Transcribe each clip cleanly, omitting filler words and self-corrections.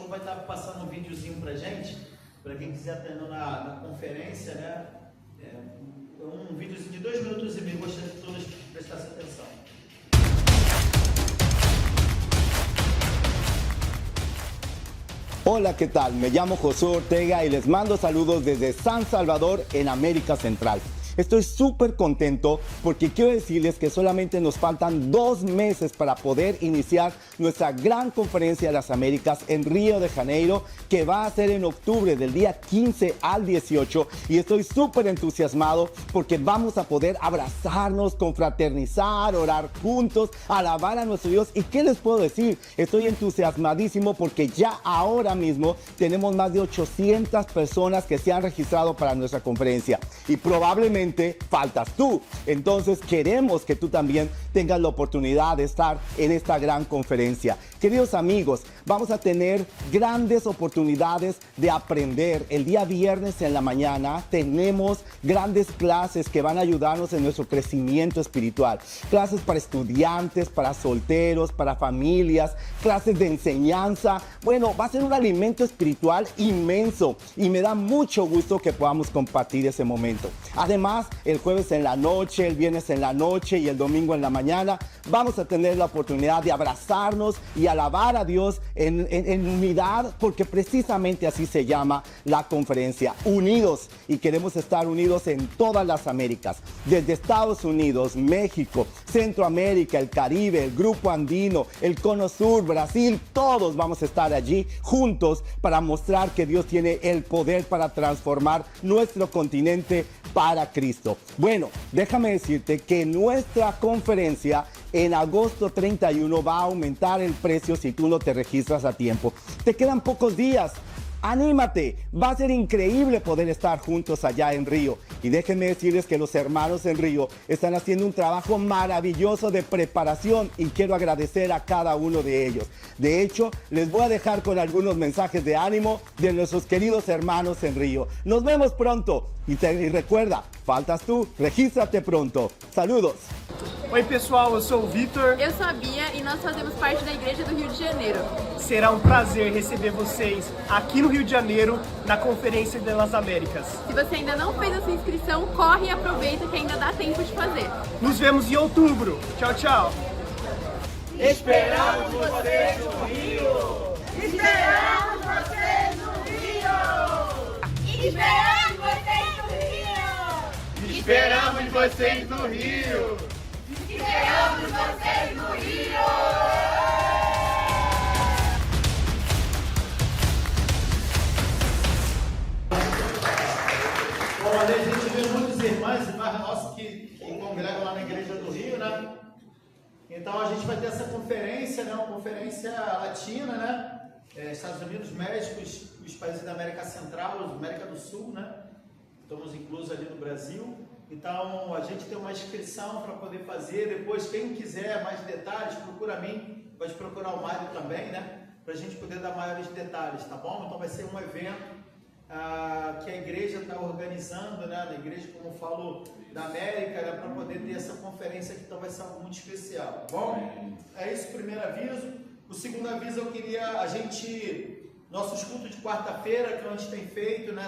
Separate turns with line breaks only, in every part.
vai estar passando um videozinho pra gente, para quem quiser estar indo na conferência, né? Um videozinho de 2 minutos e meio, gostaria de todos prestassem atenção.
Hola, ¿qué tal? Me llamo Josué Ortega y les mando saludos desde San Salvador en América Central. Estoy súper contento porque quiero decirles que solamente nos faltan 2 meses para poder iniciar nuestra gran conferencia de las Américas en Río de Janeiro, que va a ser en octubre del día 15 al 18, y estoy súper entusiasmado porque vamos a poder abrazarnos, confraternizar, orar juntos, alabar a nuestro Dios. ¿Y qué les puedo decir? Estoy entusiasmadísimo porque ya ahora mismo tenemos más de 800 personas que se han registrado para nuestra conferencia y probablemente faltas tú. Entonces queremos que tú también tengas la oportunidad de estar en esta gran conferencia. Queridos amigos, vamos a tener grandes oportunidades de aprender. El día viernes en la mañana tenemos grandes clases que van a ayudarnos en nuestro crecimiento espiritual. Clases para estudiantes, para solteros, para familias, clases de enseñanza. Bueno, va a ser un alimento espiritual inmenso y me da mucho gusto que podamos compartir ese momento. Además, el jueves en la noche, el viernes en la noche y el domingo en la mañana vamos a tener la oportunidad de abrazarnos y alabar a Dios en unidad, porque precisamente así se llama la conferencia, unidos, y queremos estar unidos en todas las Américas, desde Estados Unidos, México, Centroamérica, el Caribe, el Grupo Andino, el Cono Sur, Brasil, todos vamos a estar allí juntos para mostrar que Dios tiene el poder para transformar nuestro continente para Cristo. Bueno, déjame decirte que nuestra conferencia en agosto 31 va a aumentar el precio si tú no te registras a tiempo. Te quedan pocos días. ¡Anímate! Va a ser increíble poder estar juntos allá en Río. Y déjenme decirles que los hermanos en Río están haciendo un trabajo maravilloso de preparación y quiero agradecer a cada uno de ellos. De hecho, les voy a dejar con algunos mensajes de ánimo de nuestros queridos hermanos en Río. Nos vemos pronto y recuerda, faltas tú, regístrate pronto. Saludos.
Oi pessoal, eu sou o Vitor.
Eu sou a Bia e nós fazemos parte da Igreja do Rio de Janeiro.
Será um prazer receber vocês aqui no Rio de Janeiro, na Conferência das Américas.
Se você ainda não fez a sua inscrição, corre e aproveita que ainda dá tempo de fazer.
Nos vemos em outubro. Tchau, tchau.
Esperamos vocês no Rio!
Esperamos vocês no Rio! Esperamos vocês no Rio!
Esperamos vocês no Rio!
Esperamos vocês no Rio!
Bom, ali a gente vê muitos irmãos e irmãs nossos que congregam lá na Igreja do Rio, né? Então a gente vai ter essa conferência, né? Uma conferência latina, né? Estados Unidos, México, os países da América Central, América do Sul, né? Estamos inclusos ali no Brasil. Então a gente tem uma inscrição para poder fazer. Depois, quem quiser mais detalhes, procura a mim, pode procurar o Mário também, né? Para a gente poder dar maiores detalhes, tá bom? Então vai ser um evento que a igreja está organizando, né? Na igreja, como eu falo, da América, né? Para poder ter essa conferência aqui, então vai ser algo muito especial, tá bom? É esse o primeiro aviso. O segundo aviso, eu queria, nossos cultos de quarta-feira, que a gente tem feito, né?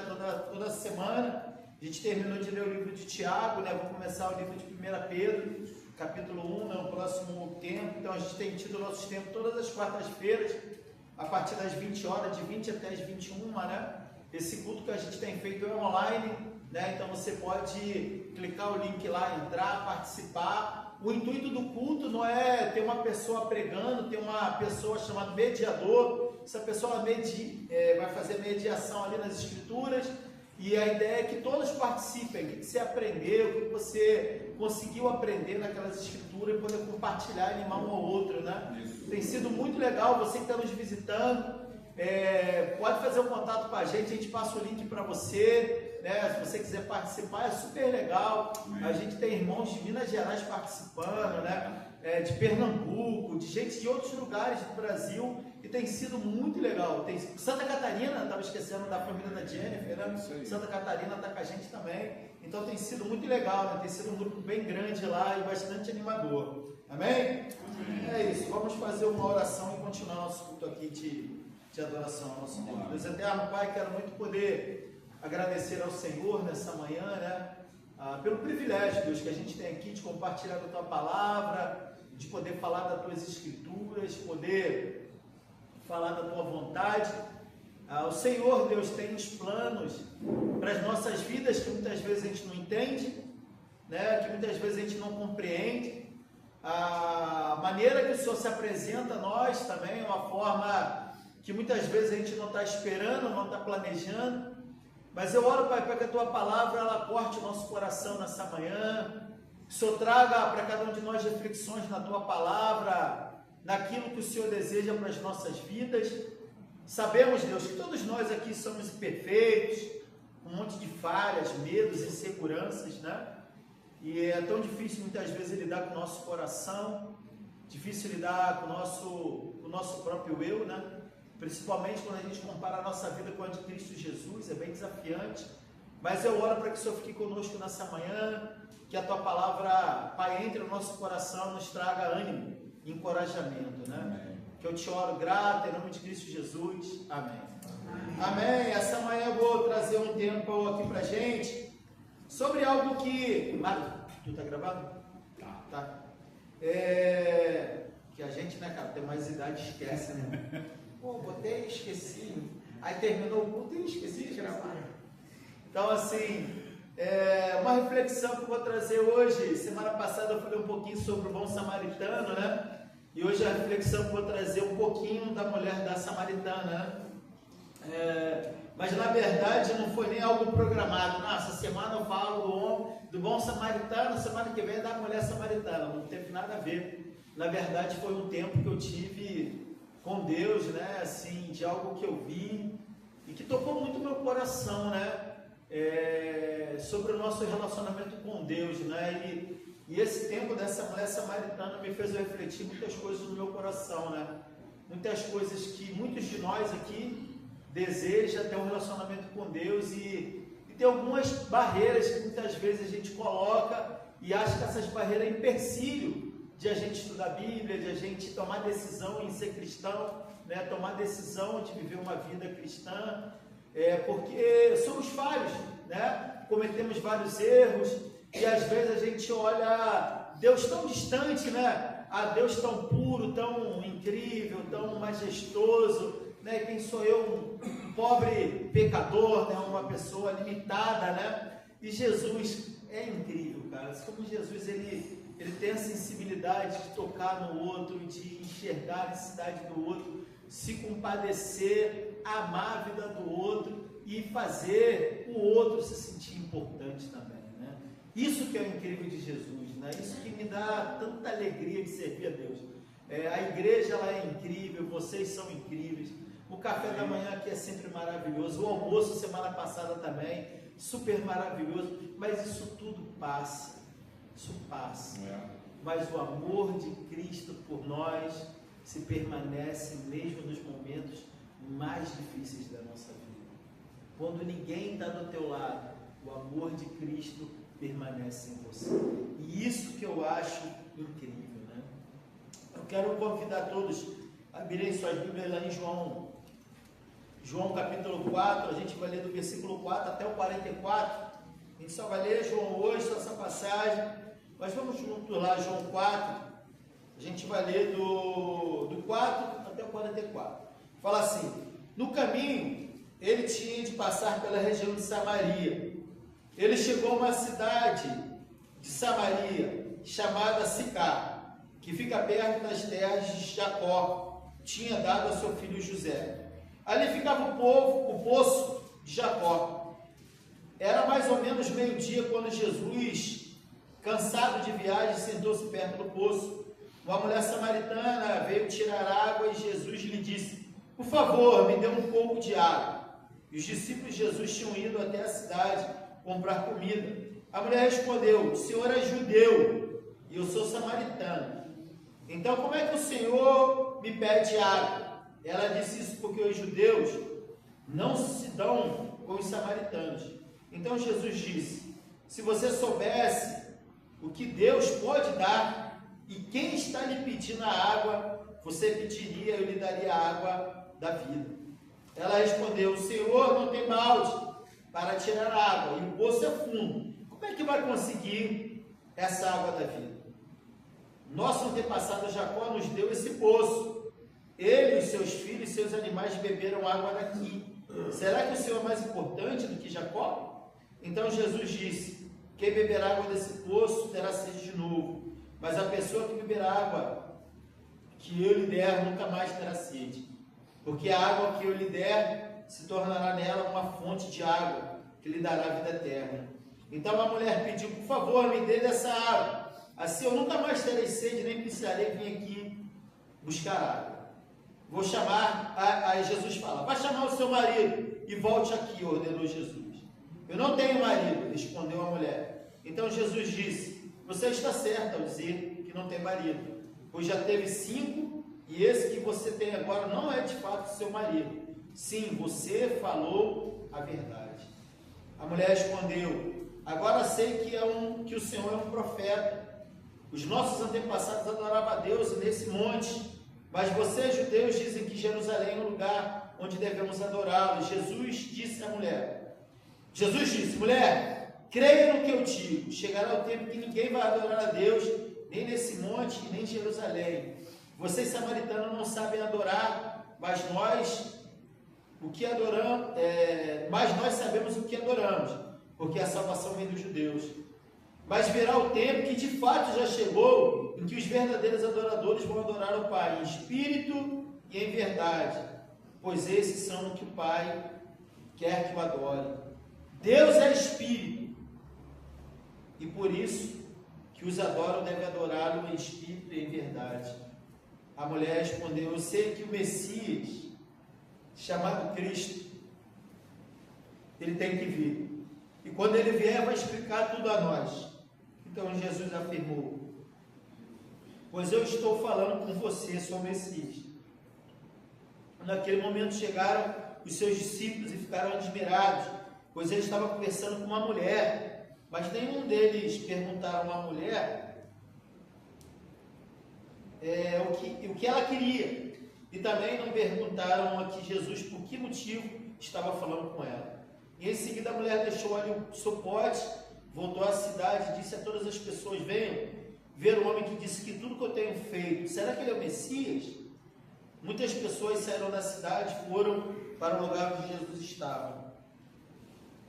Toda semana. A gente terminou de ler o livro de Tiago, né? Vou começar o livro de 1 Pedro, capítulo 1, né? No próximo tempo. Então a gente tem tido nossos tempos todas as quartas-feiras, a partir das 20 horas, de 20 até as 21, né? Esse culto que a gente tem feito é online, né? Então você pode clicar o link lá, entrar, participar. O intuito do culto não é ter uma pessoa pregando, ter uma pessoa chamada mediador. Essa pessoa vai fazer mediação ali nas escrituras. E a ideia é que todos participem, o que você aprendeu, o que você conseguiu aprender naquelas escrituras e poder compartilhar, animar um ao outro, né? Isso. Tem sido muito legal, você que está nos visitando, pode fazer um contato com a gente passa o link para você, né? Se você quiser participar, é super legal. A gente tem irmãos de Minas Gerais participando, né? De Pernambuco, de gente de outros lugares do Brasil, e tem sido muito legal. Tem Santa Catarina, estava esquecendo da família da Jennifer, né? Santa Catarina está com a gente também, então tem sido muito legal, né? Tem sido um grupo bem grande lá e bastante animador. Amém? É isso, vamos fazer uma oração e continuar nosso culto aqui de adoração ao nosso Deus. Deus eterno, Pai, quero muito poder agradecer ao Senhor nessa manhã, né? Pelo privilégio, Deus, que a gente tem aqui de compartilhar a Tua palavra, de poder falar das Tuas Escrituras, poder falar da Tua vontade. O Senhor, Deus, tem uns planos para as nossas vidas que muitas vezes a gente não entende, né? Que muitas vezes a gente não compreende. A maneira que o Senhor se apresenta a nós também é uma forma que muitas vezes a gente não está esperando, não está planejando. Mas eu oro, Pai, para que a Tua palavra ela corte o nosso coração nessa manhã. Que o Senhor traga para cada um de nós reflexões na Tua palavra, naquilo que o Senhor deseja para as nossas vidas. Sabemos, Deus, que todos nós aqui somos imperfeitos, com um monte de falhas, medos, inseguranças, né? E é tão difícil muitas vezes lidar com o nosso coração, difícil lidar com o nosso próprio eu, né? Principalmente quando a gente compara a nossa vida com a de Cristo Jesus, é bem desafiante. Mas eu oro para que o Senhor fique conosco nessa manhã, que a Tua palavra, Pai, entre no nosso coração, nos traga ânimo e encorajamento, né? Amém. Que eu te oro grato, em nome de Cristo Jesus. Amém. Amém. Essa manhã eu vou trazer um tempo aqui pra gente sobre algo que... Mário, tu tá gravando? Tá. Que a gente, né, cara, tem mais idade, esquece, né? Pô, botei e esqueci. Aí terminou o culto e esqueci de gravar. Então, assim, uma reflexão que eu vou trazer hoje. Semana passada eu falei um pouquinho sobre o bom samaritano, né? E hoje a reflexão que eu vou trazer um pouquinho da mulher da samaritana, né? Mas na verdade não foi nem algo programado. Essa semana eu falo do bom samaritano, semana que vem é da mulher samaritana. Não teve nada a ver. Na verdade foi um tempo que eu tive com Deus, né? Assim, de algo que eu vi e que tocou muito meu coração, né? Sobre o nosso relacionamento com Deus, né? E esse tempo dessa mulher samaritana me fez refletir muitas coisas no meu coração, né? Muitas coisas que muitos de nós aqui desejam ter um relacionamento com Deus e tem algumas barreiras que muitas vezes a gente coloca e acha que essas barreiras é empecilho de a gente estudar a Bíblia, de a gente tomar decisão em ser cristão, né? Tomar decisão de viver uma vida cristã, porque somos falhos, né? Cometemos vários erros e às vezes a gente olha Deus tão distante, né? Deus tão puro, tão incrível, tão majestoso, né? Quem sou eu, um pobre pecador, né? Uma pessoa limitada, né? E Jesus é incrível, cara. Como Jesus, ele tem a sensibilidade de tocar no outro, de enxergar a necessidade do outro, se compadecer, amar a vida do outro e fazer o outro se sentir importante também, né? Isso que é o incrível de Jesus, né? Isso que me dá tanta alegria de servir a Deus. A igreja ela é incrível, vocês são incríveis. O café da manhã aqui é sempre maravilhoso. O almoço semana passada também, super maravilhoso. Mas isso tudo passa. Isso passa. Mas o amor de Cristo por nós se permanece mesmo nos momentos mais difíceis da nossa vida. Quando ninguém está do teu lado, o amor de Cristo permanece em você. E isso que eu acho incrível, né? Eu quero convidar todos a abrirem suas Bíblias lá em João capítulo 4, a gente vai ler do versículo 4 até o 44. A gente só vai ler João hoje, só essa passagem. Mas vamos juntos lá, João 4. A gente vai ler do 4 até o 44. Fala assim: no caminho, ele tinha de passar pela região de Samaria. Ele chegou a uma cidade de Samaria, chamada Sicar, que fica perto das terras de Jacó, tinha dado a seu filho José. Ali ficava o poço de Jacó. Era mais ou menos meio-dia quando Jesus, cansado de viagem, sentou-se perto do poço. Uma mulher samaritana veio tirar água e Jesus lhe disse: por favor, me dê um pouco de água. E os discípulos de Jesus tinham ido até a cidade comprar comida. A mulher respondeu: o Senhor é judeu e eu sou samaritano. Então como é que o Senhor me pede água? Ela disse isso porque os judeus não se dão com os samaritanos. Então Jesus disse: se você soubesse o que Deus pode dar e quem está lhe pedindo a água, você pediria e eu lhe daria a água da vida. Ela respondeu: o Senhor não tem balde para tirar água e o poço é fundo. Como é que vai conseguir essa água da vida? Nosso antepassado Jacó nos deu esse poço. Ele, os seus filhos e seus animais beberam água daqui. Será que o Senhor é mais importante do que Jacó? Então Jesus disse: quem beber água desse poço terá sede de novo, mas a pessoa que beber água que eu lhe der nunca mais terá sede, porque a água que eu lhe der se tornará nela uma fonte de água que lhe dará vida eterna. Então a mulher pediu: por favor, me dê dessa água, assim eu nunca mais terei sede, nem precisarei vir aqui buscar água. Vou chamar, aí Jesus fala: vai chamar o seu marido e volte aqui, ordenou Jesus. Eu não tenho marido, respondeu a mulher. Então Jesus disse: você está certa ao dizer que não tem marido, pois já teve 5 e esse que você tem agora não é de fato seu marido. Sim, você falou a verdade. A mulher respondeu: agora sei que o Senhor é um profeta. Os nossos antepassados adoravam a Deus nesse monte, mas vocês, judeus, dizem que Jerusalém é o lugar onde devemos adorá-lo. Jesus disse: mulher, creia no que eu digo, chegará o tempo que ninguém vai adorar a Deus, nem nesse monte, nem em Jerusalém. Vocês, samaritanos, não sabem adorar, mas nós sabemos o que adoramos, porque a salvação vem dos judeus. Mas virá o tempo que de fato já chegou, em que os verdadeiros adoradores vão adorar o Pai em espírito e em verdade, pois esses são o que o Pai quer que o adore. Deus é espírito, e por isso que os adoram devem adorá-lo em espírito e em verdade. A mulher respondeu: eu sei que o Messias, chamado Cristo, ele tem que vir, e quando ele vier vai explicar tudo a nós. Então Jesus afirmou: pois eu estou falando com você, sou o Messias. Naquele momento chegaram os seus discípulos e ficaram admirados, pois ele estava conversando com uma mulher, mas nenhum deles perguntaram à mulher o que ela queria, e também não perguntaram a Jesus por que motivo estava falando com ela. E em seguida a mulher deixou ali o seu pote, voltou à cidade e disse a todas as pessoas: venham ver o homem que disse que tudo que eu tenho feito, será que ele é o Messias? Muitas pessoas saíram da cidade e foram para o lugar onde Jesus estava.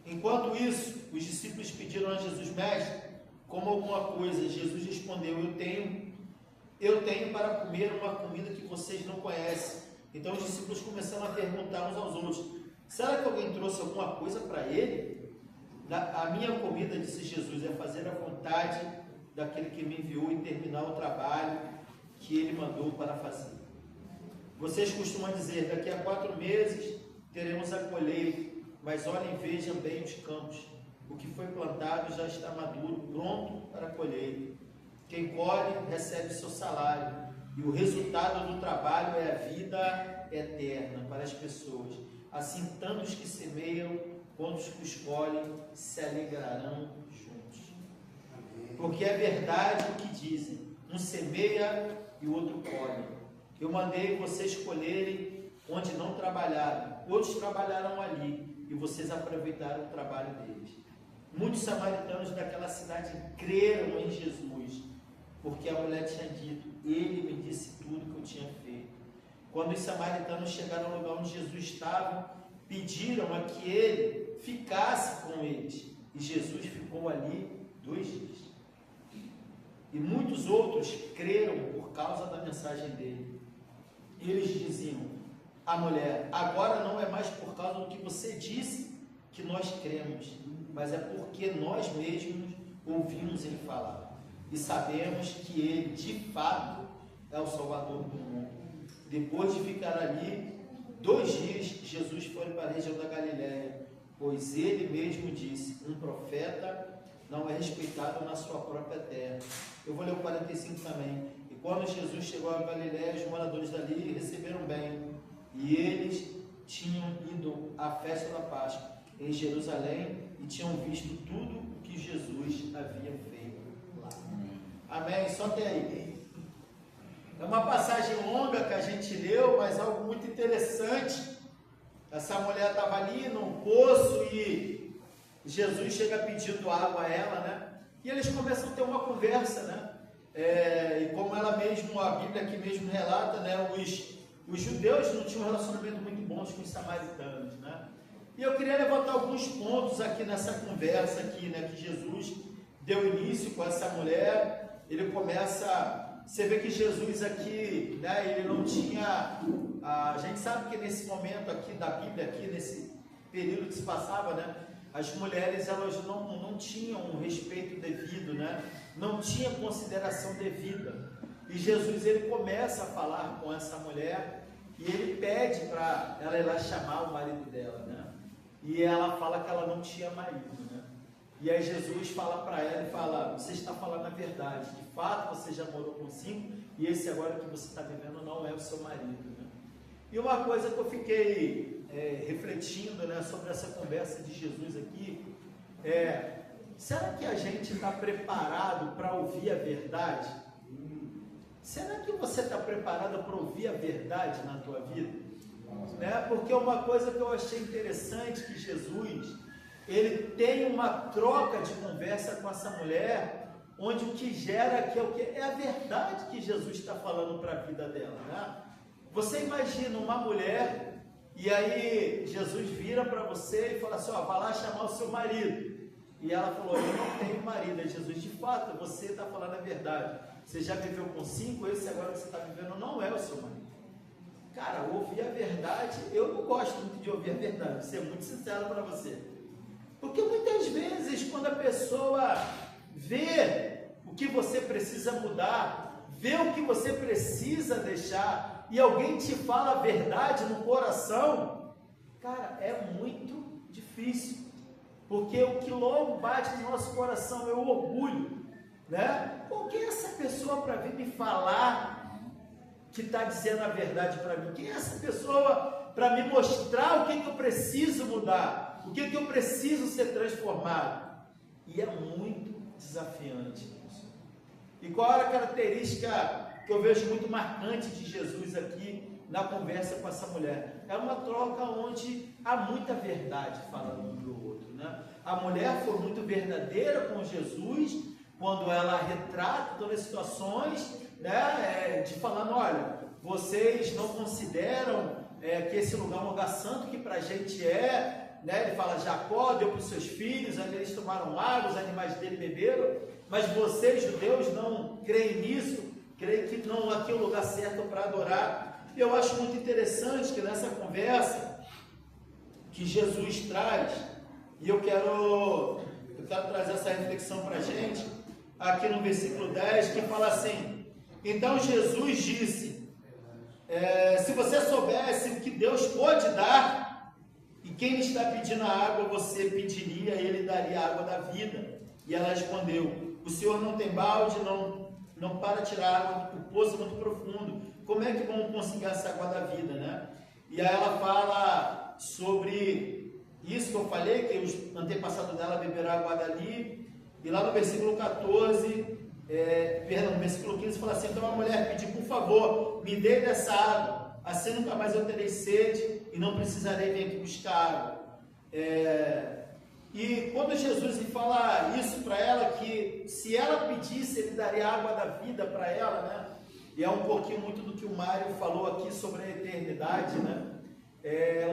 Enquanto isso, os discípulos pediram a Jesus: mestre, coma alguma coisa. Jesus respondeu: eu tenho para comer uma comida que vocês não conhecem. Então os discípulos começaram a perguntar uns aos outros: será que alguém trouxe alguma coisa para ele? A minha comida, disse Jesus, é fazer a vontade daquele que me enviou e terminar o trabalho que ele mandou para fazer. Vocês costumam dizer: daqui a 4 meses teremos a colheita, mas olhem e vejam bem os campos. O que foi plantado já está maduro, pronto para a colheita. Quem colhe recebe seu salário, e o resultado do trabalho é a vida eterna para as pessoas. Assim, tanto os que semeiam quanto os que escolhem se alegrarão juntos. Porque é verdade o que dizem: um semeia e o outro colhe. Eu mandei vocês colherem onde não trabalharam, outros trabalharam ali, e vocês aproveitaram o trabalho deles. Muitos samaritanos daquela cidade creram em Jesus, porque a mulher tinha dito: ele me disse tudo que eu tinha feito. Quando os samaritanos chegaram ao lugar onde Jesus estava, pediram a que ele ficasse com eles, e Jesus ficou ali 2 dias. E muitos outros creram por causa da mensagem dele. Eles diziam à mulher: agora não é mais por causa do que você disse que nós cremos, mas é porque nós mesmos ouvimos ele falar e sabemos que ele de fato é o Salvador do mundo. Depois de ficar ali 2 dias, Jesus foi para a região da Galileia, pois ele mesmo disse: um profeta não é respeitado na sua própria terra. Eu vou ler o 45 também. E quando Jesus chegou a Galileia, os moradores dali receberam bem, e eles tinham ido à festa da Páscoa em Jerusalém e tinham visto tudo o que Jesus havia feito lá. Amém? Só até aí. É uma passagem longa que a gente leu, mas algo muito interessante Essa mulher estava ali num poço e Jesus chega pedindo água a ela, né? E eles começam a ter uma conversa, né? E como ela mesmo, a Bíblia aqui mesmo relata, né? Os judeus não tinham um relacionamento muito bom com os samaritanos, né? E eu queria levantar alguns pontos aqui nessa conversa aqui, né? Que Jesus deu início com essa mulher. Ele começa, você vê que Jesus aqui, né? Ele não tinha, a gente sabe que nesse momento aqui da Bíblia, aqui nesse período que se passava, né? As mulheres, elas não tinham um respeito devido, né? Não tinha consideração devida. E Jesus, ele começa a falar com essa mulher e ele pede para ela ir lá chamar o marido dela, né? E ela fala que ela não tinha marido, né? E aí Jesus fala para ela e fala, você está falando a verdade, de fato você já morou com 5 e esse agora que você está vivendo não é o seu marido, né? E uma coisa que eu fiquei refletindo, né, sobre essa conversa de Jesus aqui, será que a gente está preparado para ouvir a verdade? Será que você está preparado para ouvir a verdade na tua vida? Né? Porque uma coisa que eu achei interessante que Jesus, ele tem uma troca de conversa com essa mulher, onde o que gera aqui é o que? É a verdade que Jesus está falando para a vida dela, né? Você imagina uma mulher, e aí Jesus vira para você e fala assim, ó, vai lá chamar o seu marido. E ela falou, eu não tenho marido. E Jesus, de fato, você está falando a verdade. Você já viveu com 5, esse agora que você está vivendo não é o seu marido. Cara, ouvir a verdade, eu não gosto muito de ouvir a verdade, vou ser muito sincero para você. Porque muitas vezes, quando a pessoa vê o que você precisa mudar, vê o que você precisa deixar, e alguém te fala a verdade no coração, cara, é muito difícil. Porque o que logo bate no nosso coração é o orgulho, né? Porque essa pessoa para vir me falar que está dizendo a verdade para mim? Quem é essa pessoa para me mostrar o que eu preciso mudar? O que eu preciso ser transformado? E é muito desafiante isso. E qual era a característica que eu vejo muito marcante de Jesus aqui na conversa com essa mulher? É uma troca onde há muita verdade falando um do outro, né? A mulher foi muito verdadeira com Jesus quando ela retrata todas as situações, né? De falando, olha, vocês não consideram que esse lugar é um lugar santo que para a gente é, né? Ele fala, Jacó deu para os seus filhos, onde eles tomaram água, os animais dele beberam, mas vocês, judeus, não creem nisso, creem que não aqui é o lugar certo para adorar. E eu acho muito interessante que nessa conversa que Jesus traz, e eu quero trazer essa reflexão para a gente, aqui no versículo 10, que fala assim, então Jesus disse, se você soubesse o que Deus pode dar, e quem lhe está pedindo a água, você pediria, e ele daria a água da vida. E ela respondeu, o Senhor não tem balde, não para tirar água, o poço é muito profundo, como é que vamos conseguir essa água da vida, né? E aí ela fala sobre isso que eu falei, que os antepassados dela beberam água dali, e lá no versículo 14, no versículo 15 fala assim, então a mulher pediu, por favor, me dê dessa água, assim nunca mais eu terei sede e não precisarei vir aqui buscar água. E quando Jesus fala isso para ela, que se ela pedisse, ele daria a água da vida para ela, né? E é um pouquinho muito do que o Mário falou aqui sobre a eternidade, né?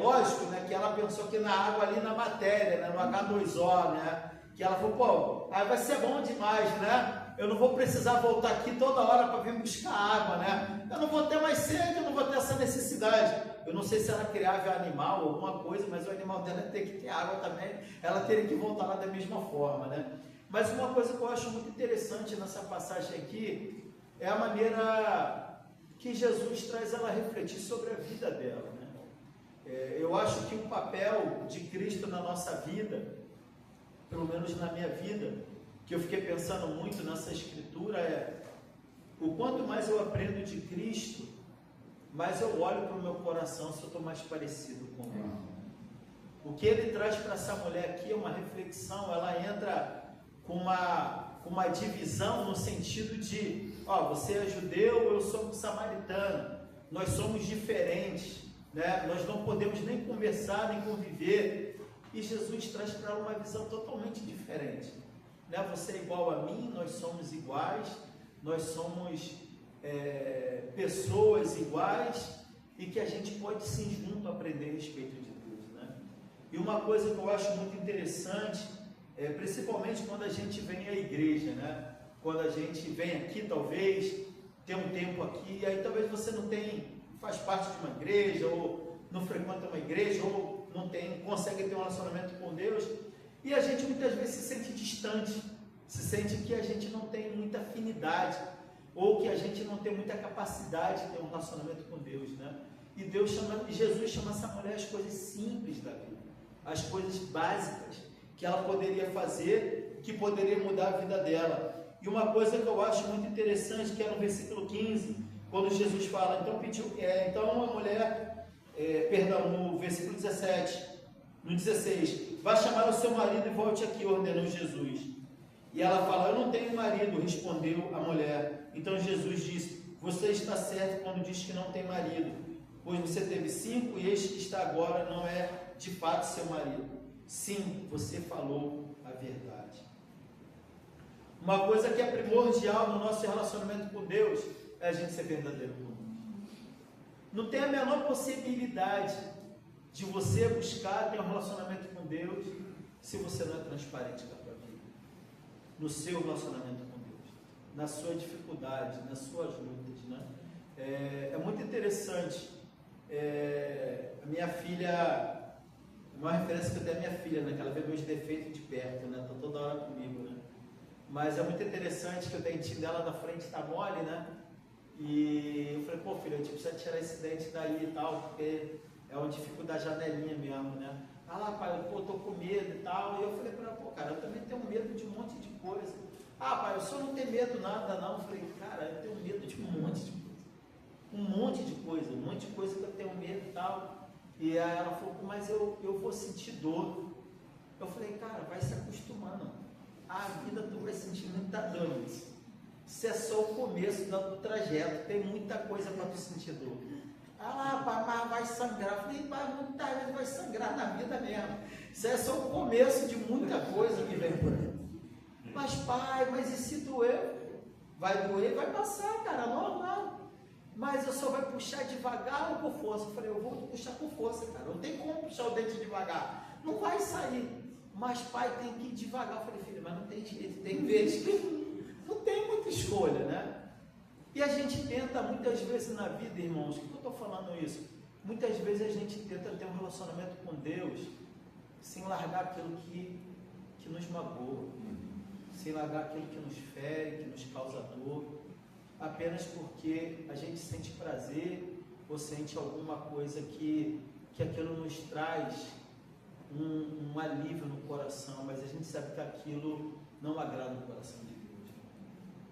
Lógico, né, que ela pensou que na água ali na matéria, né, no H2O, né? Que ela falou, pô, aí vai ser bom demais, né? Eu não vou precisar voltar aqui toda hora para vir buscar água, né? Eu não vou ter mais sede, eu não vou ter essa necessidade. Eu não sei se ela criava animal ou alguma coisa, mas o animal dela tem que ter água também, ela teria que voltar lá da mesma forma, né? Mas uma coisa que eu acho muito interessante nessa passagem aqui é a maneira que Jesus traz ela a refletir sobre a vida dela, né? Eu acho que o papel de Cristo na nossa vida, pelo menos na minha vida, que eu fiquei pensando muito nessa escritura o quanto mais eu aprendo de Cristo, mais eu olho para o meu coração se eu estou mais parecido com Ele. O que Ele traz para essa mulher aqui é uma reflexão, ela entra com uma divisão no sentido de, você é judeu, eu sou samaritano, nós somos diferentes, né? Nós não podemos nem conversar, nem conviver. E Jesus traz para ela uma visão totalmente diferente, né? Você é igual a mim, nós somos iguais, nós somos pessoas iguais, e que a gente pode sim junto aprender a respeito de Deus, né? E uma coisa que eu acho muito interessante, principalmente quando a gente vem à igreja, né? Quando a gente vem aqui, talvez, tem um tempo aqui, e aí talvez você não faz parte de uma igreja, ou não frequenta uma igreja, ou não consegue ter um relacionamento com Deus, e a gente muitas vezes se sente distante, se sente que a gente não tem muita afinidade, ou que a gente não tem muita capacidade de ter um relacionamento com Deus, né? E Jesus chama essa mulher as coisas simples da vida, as coisas básicas que ela poderia fazer, que poderia mudar a vida dela. E uma coisa que eu acho muito interessante, que é no versículo 15, quando Jesus fala, então a mulher, no versículo 17, no 16, vá chamar o seu marido e volte aqui, ordenou Jesus. E ela fala, eu não tenho marido, respondeu a mulher. Então Jesus disse, você está certo quando diz que não tem marido, pois você teve 5 e este que está agora não é de fato seu marido. Sim, você falou a verdade. Uma coisa que é primordial no nosso relacionamento com Deus é a gente ser verdadeiro com Deus. Não tem a menor possibilidade de você buscar ter um relacionamento com Deus se você não é transparente com a tua vida, no seu relacionamento com Deus, na sua dificuldade, nas suas lutas, né? É muito interessante. A minha filha, uma referência que eu tenho à minha filha, né? Que ela vê meus defeitos de perto, né? Está toda hora comigo, né? Mas é muito interessante que o dentinho dela da frente está mole, né? E eu falei, pô, filha, a gente precisa tirar esse dente daí e tal, porque é uma dificuldade da janelinha mesmo, né? Ah lá, pai, eu tô com medo e tal. E eu falei para ela, pô, cara, eu também tenho medo de um monte de coisa. Ah, pai, o senhor não tem medo nada, não? Eu falei, cara, eu tenho medo de um monte de coisa. Um monte de coisa que eu tenho medo e tal. E aí ela falou, mas eu vou sentir dor. Eu falei, cara, vai se acostumando. A vida tu vai sentir muita dor. Isso é só o começo do trajeto, tem muita coisa para tu sentir dor. Ah lá, pai, mas vai sangrar. Eu falei, pai, muitas vezes vai sangrar na vida mesmo. Isso é só o começo de muita coisa que vem por aí. Mas pai, mas e se doer? Vai doer, vai passar, cara, normal. Mas eu só vai puxar devagar ou com força? Eu falei, eu vou puxar com força, cara. Não tem como puxar o dente devagar. Não vai sair. Mas pai, tem que ir devagar. Eu falei, filho, mas não tem jeito. Tem vezes que não tem muita escolha, né? E a gente tenta, muitas vezes na vida, irmãos, por que eu estou falando isso? Muitas vezes a gente tenta ter um relacionamento com Deus sem largar aquilo que nos magoa, sem largar aquilo que nos fere, que nos causa dor, apenas porque a gente sente prazer ou sente alguma coisa que aquilo nos traz um alívio no coração, mas a gente sabe que aquilo não agrada o coração de Deus.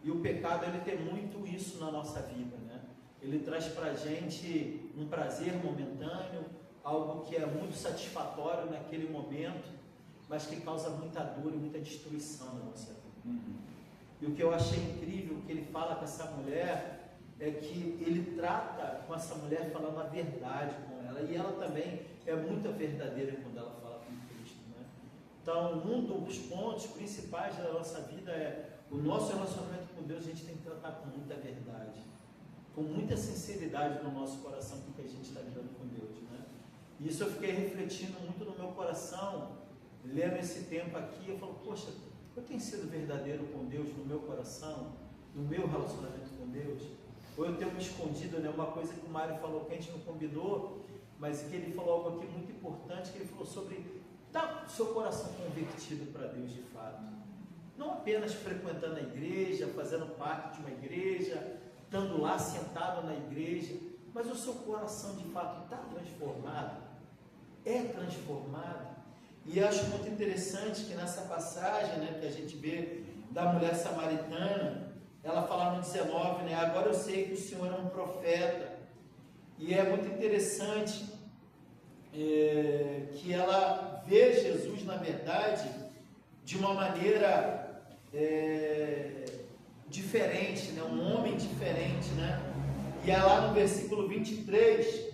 E o pecado, ele tem muito isso na nossa vida, né? Ele traz para a gente um prazer momentâneo, algo que é muito satisfatório naquele momento, mas que causa muita dor e muita destruição na nossa vida. E o que eu achei incrível, que ele fala com essa mulher, é que ele trata com essa mulher falando a verdade com ela, e ela também é muito verdadeira quando ela fala com Cristo, né? Então, um dos pontos principais da nossa vida é o nosso relacionamento com Deus. A gente tem que tratar com muita verdade, com muita sinceridade no nosso coração, porque a gente está lidando com Deus, né? E isso eu fiquei refletindo muito no meu coração, lendo esse tempo aqui. Eu falo, poxa, eu tenho sido verdadeiro com Deus no meu coração, no meu relacionamento com Deus? Ou eu tenho me escondido, né? Uma coisa que o Mário falou que a gente não combinou, mas que ele falou algo aqui muito importante, que ele falou sobre estar o seu coração convertido para Deus de fato. Não apenas frequentando a igreja, fazendo parte de uma igreja, estando lá sentado na igreja, mas o seu coração de fato está transformado, é transformado. E acho muito interessante que nessa passagem, né, que a gente vê da mulher samaritana, ela fala no 19, né, agora eu sei que o Senhor é um profeta. E é muito interessante que ela vê Jesus, na verdade, de uma maneira diferente, né? Um homem diferente, né? E é lá no versículo 23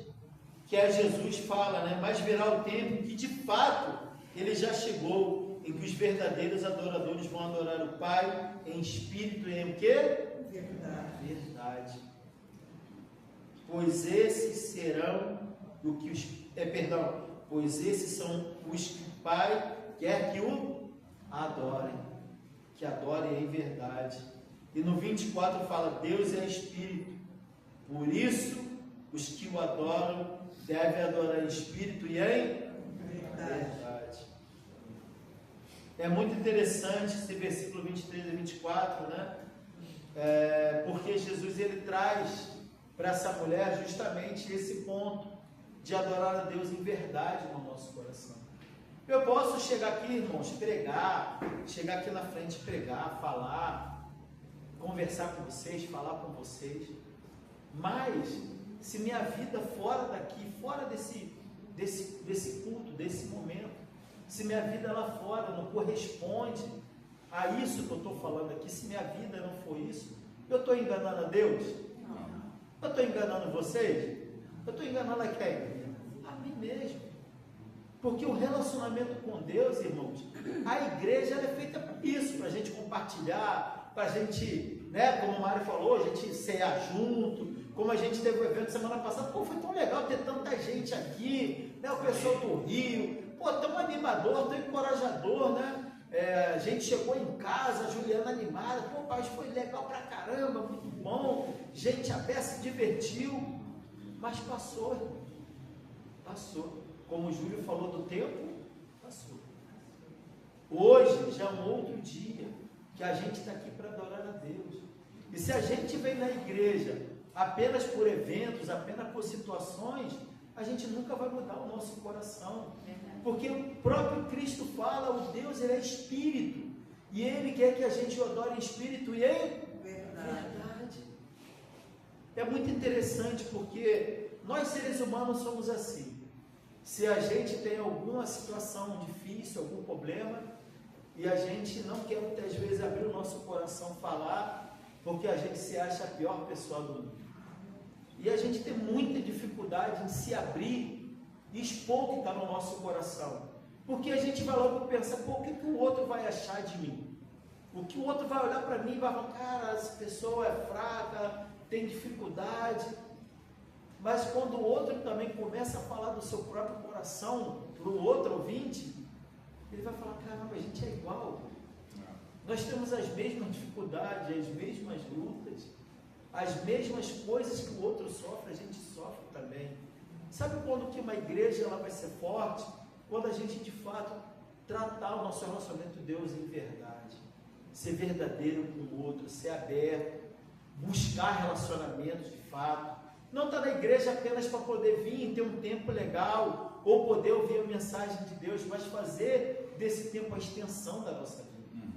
que é Jesus fala, né? Mas virá o tempo que de fato ele já chegou, em que os verdadeiros adoradores vão adorar o Pai em espírito e em o quê? Verdade. Pois esses serão o que os pois esses são os que o Pai quer que o adorem, que adorem em verdade. E no 24 fala: Deus é espírito, por isso os que o adoram devem adorar em espírito e em verdade. É muito interessante esse versículo 23 e 24, né? Porque Jesus ele traz para essa mulher justamente esse ponto de adorar a Deus em verdade no nosso coração. Eu posso chegar aqui, irmãos, pregar, chegar aqui na frente, pregar, falar, conversar com vocês, falar com vocês, mas se minha vida fora daqui, fora desse culto, desse momento, se minha vida lá fora não corresponde a isso que eu estou falando aqui, se minha vida não for isso, eu estou enganando a Deus? Eu estou enganando vocês? Eu estou enganando a quem? A mim mesmo. Porque o relacionamento com Deus, irmãos, a igreja ela é feita para isso, para a gente compartilhar, para a gente, né, como o Mário falou, a gente cear junto, como a gente teve um evento semana passada, pô, foi tão legal ter tanta gente aqui, né, o pessoal do Rio, pô, tão animador, tão encorajador, né? A gente chegou em casa, a Juliana animada, pô, pai, foi legal pra caramba, muito bom, gente até se divertiu, mas passou, irmão. Passou. Como o Júlio falou do tempo, passou. Hoje já é um outro dia que a gente está aqui para adorar a Deus. E se a gente vem na igreja apenas por eventos, apenas por situações, a gente nunca vai mudar o nosso coração. Porque o próprio Cristo fala, o Deus ele é espírito. E ele quer que a gente o adore em espírito e em verdade. É muito interessante porque nós seres humanos somos assim. Se a gente tem alguma situação difícil, algum problema, e a gente não quer muitas vezes abrir o nosso coração, falar, porque a gente se acha a pior pessoa do mundo. E a gente tem muita dificuldade em se abrir e expor o que está no nosso coração. Porque a gente vai logo pensar, pô, o que o outro vai achar de mim? O que o outro vai olhar para mim e vai falar, cara, essa pessoa é fraca, tem dificuldade. Mas quando o outro também começa a falar do seu próprio coração para o outro ouvinte, ele vai falar, caramba, a gente é igual. Nós temos as mesmas dificuldades, as mesmas lutas, as mesmas coisas que o outro sofre, a gente sofre também. Sabe quando que uma igreja ela vai ser forte? Quando a gente de fato tratar o nosso relacionamento com Deus em verdade, ser verdadeiro com o outro, ser aberto, buscar relacionamentos de fato. Não estar na igreja apenas para poder vir e ter um tempo legal, ou poder ouvir a mensagem de Deus, mas fazer desse tempo a extensão da nossa vida.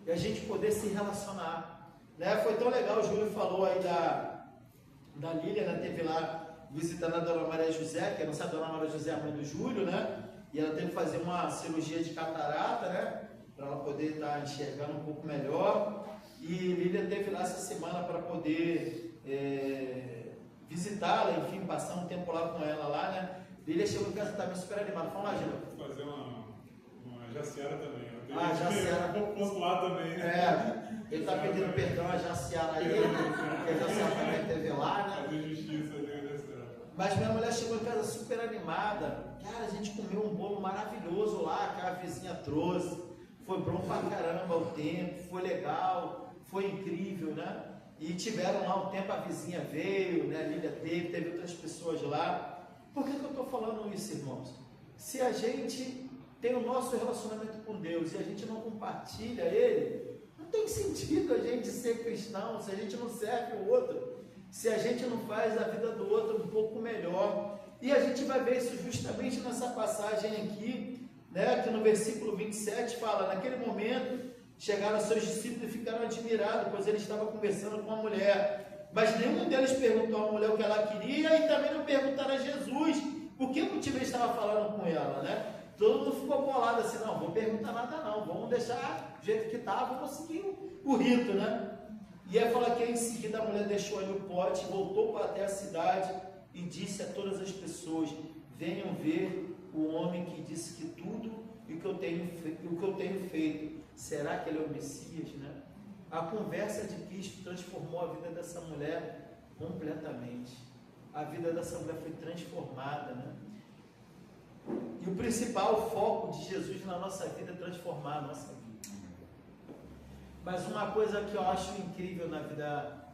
E a gente poder se relacionar. Né? Foi tão legal, o Júlio falou aí da Lília, né? Teve lá visitando a Dona Maria José, que não sabe, a Dona Maria José é a mãe do Júlio, né? E ela teve que fazer uma cirurgia de catarata, né? Para ela poder estar enxergando um pouco melhor. E Lília teve lá essa semana para poder visitá-la, enfim, passar um tempo lá com ela lá, né? Lília chegou em casa também super animada. Fala lá, Gil.
Vou fazer uma Jaciara também.
Jaciara.
Posso lá também, né?
Ele está pedindo perdão a Jaciara aí, porque a Jaciara também teve lá, né?
Fazer justiça ali, né?
Mas minha mulher chegou em casa super animada. Cara, a gente comeu um bolo maravilhoso lá, que a vizinha trouxe. Foi bom pra caramba o tempo, foi legal, foi incrível, né? E tiveram lá um tempo, a vizinha veio, né? A Lília teve outras pessoas lá. Por que eu estou falando isso, irmãos? Se a gente tem o nosso relacionamento com Deus e a gente não compartilha ele, não tem sentido a gente ser cristão, se a gente não serve o outro, se a gente não faz a vida do outro um pouco melhor. E a gente vai ver isso justamente nessa passagem aqui, né? Que no versículo 27 fala, naquele momento chegaram seus discípulos e ficaram admirados, pois ele estava conversando com a mulher. Mas nenhum deles perguntou à mulher o que ela queria e também não perguntaram a Jesus por que motivo ele estava falando com ela, né? Todo mundo ficou bolado assim, não vou perguntar nada não, vamos deixar do jeito que está, vamos seguir o rito, né? E aí fala que em seguida a mulher deixou ali o pote, voltou até a cidade e disse a todas as pessoas: venham ver o homem que disse que tudo o que eu tenho feito. Será que ele é o Messias, né? A conversa de Cristo transformou a vida dessa mulher completamente. A vida dessa mulher foi transformada, né? E o principal foco de Jesus na nossa vida é transformar a nossa vida. Mas uma coisa que eu acho incrível na vida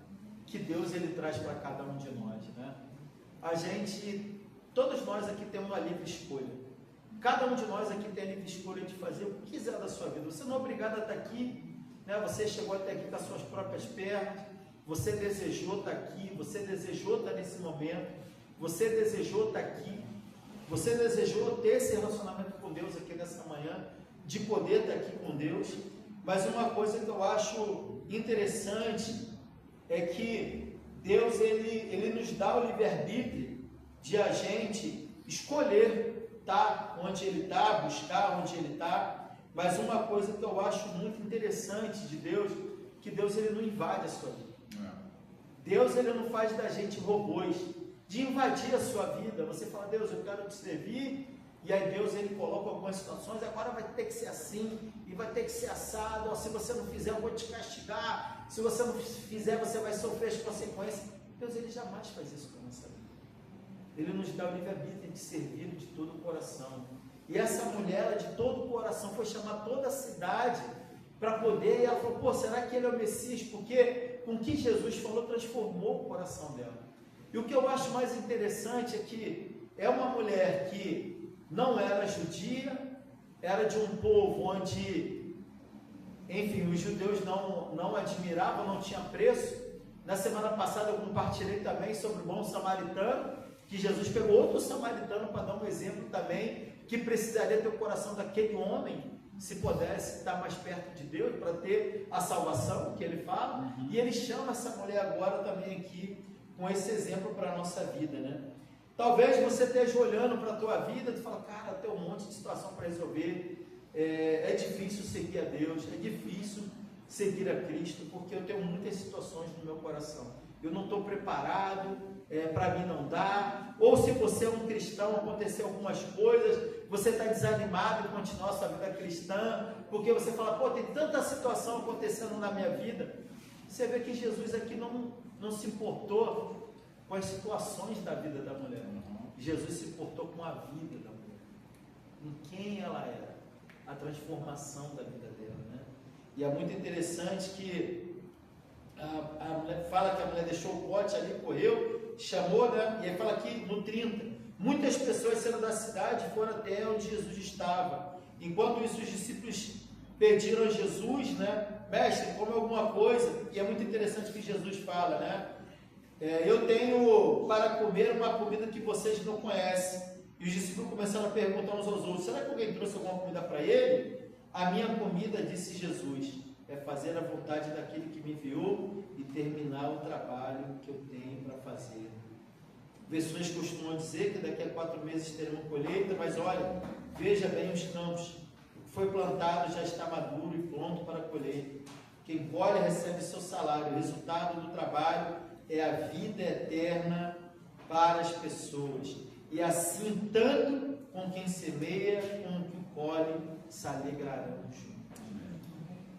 que Deus ele traz para cada um de nós, né? Todos nós aqui temos uma livre escolha. Cada um de nós aqui tem a livre escolha de fazer o que quiser da sua vida. Você não é obrigado a estar aqui, né? Você chegou até aqui com as suas próprias pernas, você desejou estar aqui, você desejou estar nesse momento, você desejou estar aqui, você desejou ter esse relacionamento com Deus aqui nessa manhã, de poder estar aqui com Deus. Mas uma coisa que eu acho interessante é que Deus ele nos dá o livre-arbítrio de a gente escolher estar onde Ele está, buscar onde Ele está. Mas uma coisa que eu acho muito interessante de Deus, que Deus ele não invade a sua vida. Deus ele não faz da gente robôs, de invadir a sua vida. Você fala: Deus, eu quero te servir, e aí Deus ele coloca algumas situações, agora vai ter que ser assim, e vai ter que ser assado, se você não fizer eu vou te castigar, se você não fizer você vai sofrer as consequências. Deus ele jamais faz isso com a nossa vida. Ele nos dá o livre-arbítrio de servir de todo o coração. E essa mulher, de todo o coração, foi chamar toda a cidade para poder, e ela falou: pô, será que ele é o Messias? Porque com o que Jesus falou transformou o coração dela. E o que eu acho mais interessante é que é uma mulher que não era judia, era de um povo onde, enfim, os judeus não admiravam, não tinha preço. Na semana passada eu compartilhei também sobre o bom samaritano, que Jesus pegou outro samaritano para dar um exemplo também, que precisaria ter o coração daquele homem, se pudesse estar mais perto de Deus, para ter a salvação que ele fala. E ele chama essa mulher agora também aqui, com esse exemplo para a nossa vida, né? Talvez você esteja olhando para a tua vida e fala: cara, tem um monte de situação para resolver, é difícil seguir a Deus, é difícil seguir a Cristo, porque eu tenho muitas situações no meu coração, eu não estou preparado, para mim não dá. Ou se você é um cristão, aconteceu algumas coisas, você está desanimado em continuar a sua vida cristã, porque você fala: pô, tem tanta situação acontecendo na minha vida. Você vê que Jesus aqui não se importou com as situações da vida da mulher. Jesus se importou com a vida da mulher, em quem ela era, a transformação da vida dela, né? E é muito interessante que a mulher fala que a mulher deixou o pote ali, correu, chamou, né? E aí fala aqui no 30: muitas pessoas saíram da cidade e foram até onde Jesus estava. Enquanto isso, os discípulos pediram a Jesus, né? Mestre, come alguma coisa. E é muito interessante que Jesus fala, né? Eu tenho para comer uma comida que vocês não conhecem. E os discípulos começaram a perguntar uns aos outros: será que alguém trouxe alguma comida para ele? A minha comida, disse Jesus, é fazer a vontade daquele que me enviou e terminar o trabalho que eu tenho para fazer. Versões costumam dizer que daqui a 4 meses teremos colheita, mas olha, veja bem os campos. O que foi plantado já está maduro e pronto para colher. Quem colhe recebe seu salário. O resultado do trabalho é a vida eterna para as pessoas. E assim, tanto com quem semeia como quem colhe se alegrarão juntos.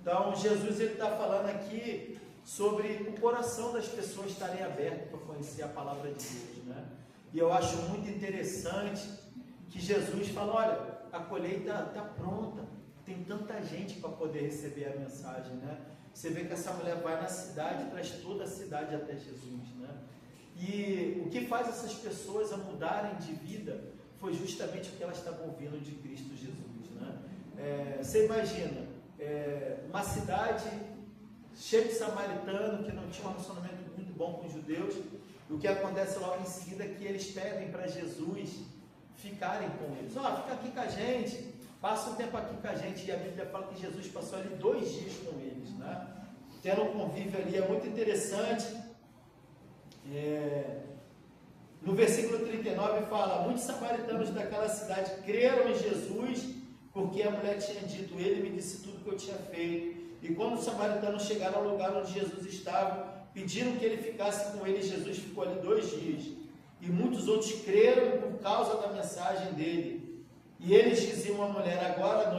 Então, Jesus está falando aqui sobre o coração das pessoas estarem aberto para conhecer a palavra de Deus, né? E eu acho muito interessante que Jesus fala: olha, a colheita está pronta, tem tanta gente para poder receber a mensagem, né? Você vê que essa mulher vai na cidade e traz toda a cidade até Jesus, né? E o que faz essas pessoas a mudarem de vida foi justamente o que elas estavam ouvindo de Cristo Jesus, né? Você imagina, uma cidade cheia de samaritano que não tinha um relacionamento muito bom com os judeus. E o que acontece logo em seguida é que eles pedem para Jesus ficarem com eles. Fica aqui com a gente, passa um tempo aqui com a gente. E a Bíblia fala que Jesus passou ali 2 dias com eles, né? Tendo um convívio ali, é muito interessante. No versículo 39 fala: muitos samaritanos daquela cidade creram em Jesus, porque a mulher tinha dito: ele me disse tudo que eu tinha feito. E quando os samaritanos chegaram ao lugar onde Jesus estava, pediram que ele ficasse com eles. Jesus ficou ali 2 dias. E muitos outros creram por causa da mensagem dele. E eles diziam à mulher: agora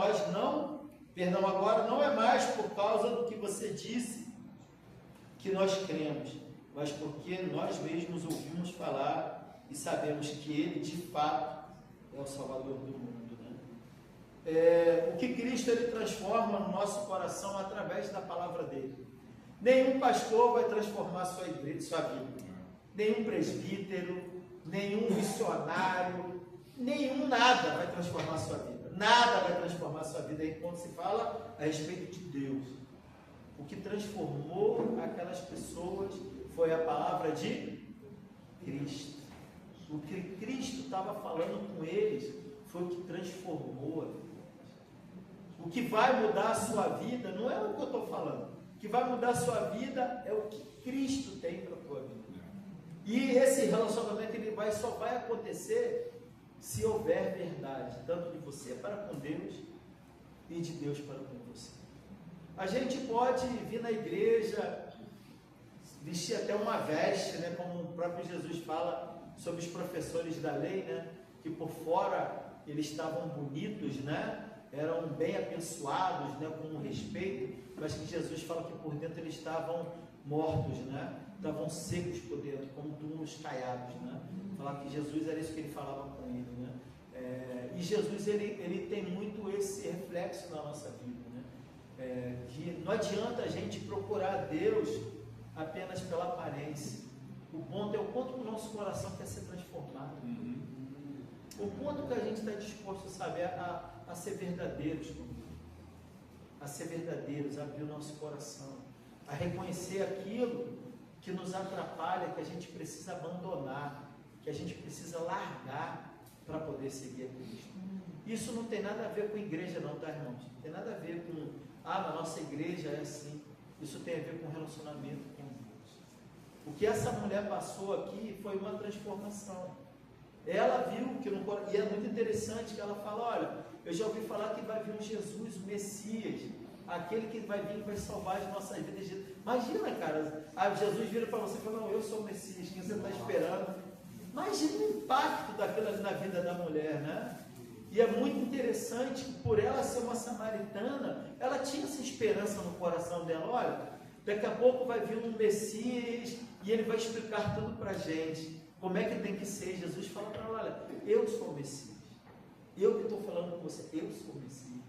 não é mais por causa do que você disse que nós cremos, mas porque nós mesmos ouvimos falar e sabemos que ele de fato é o Salvador do mundo, né? O que Cristo ele transforma no nosso coração através da palavra dele. Nenhum pastor vai transformar sua vida, nenhum presbítero, nenhum missionário, nada vai transformar sua vida. Nada vai transformar sua vida aí quando se fala a respeito de Deus. O que transformou aquelas pessoas foi a palavra de Cristo. O que Cristo estava falando com eles foi o que transformou a vida. O que vai mudar a sua vida não é o que eu estou falando. O que vai mudar a sua vida é o que Cristo tem para a tua vida. E esse relacionamento ele só vai acontecer se houver verdade, tanto de você para com Deus e de Deus para com você. A gente pode vir na igreja, vestir até uma veste, né, como o próprio Jesus fala sobre os professores da lei, né, que por fora eles estavam bonitos, né, eram bem abençoados, né, com um respeito, mas que Jesus fala que por dentro eles estavam mortos, né, estavam secos por dentro, como túmulos caiados, né. Falar que Jesus era isso que ele falava com ele, né. E Jesus ele tem muito esse reflexo na nossa vida, né, que não adianta a gente procurar Deus apenas pela aparência. O ponto é o quanto o nosso coração quer ser transformado. O quanto que a gente está disposto, sabe, a ser verdadeiros com Deus. A ser verdadeiros, a abrir o nosso coração, a reconhecer aquilo que nos atrapalha, que a gente precisa abandonar, que a gente precisa largar para poder seguir a Cristo. Isso não tem nada a ver com igreja não, tá, irmãos? Não tem nada a ver com, na nossa igreja é assim. Isso tem a ver com relacionamento com Deus. O que essa mulher passou aqui foi uma transformação. Ela viu que no coração, e é muito interessante que ela fala: olha, eu já ouvi falar que vai vir um Jesus, o Messias, aquele que vai vir e vai salvar as nossas vidas. Imagina, cara, Jesus vira para você e fala: não, eu sou o Messias, quem você está esperando? Imagina o impacto daquilo na vida da mulher, né? E é muito interessante que por ela ser uma samaritana, ela tinha essa esperança no coração dela: olha, daqui a pouco vai vir um Messias e ele vai explicar tudo para a gente. Como é que tem que ser? Jesus fala para ela: olha, eu sou o Messias. Eu que estou falando com você, eu sou o Messias.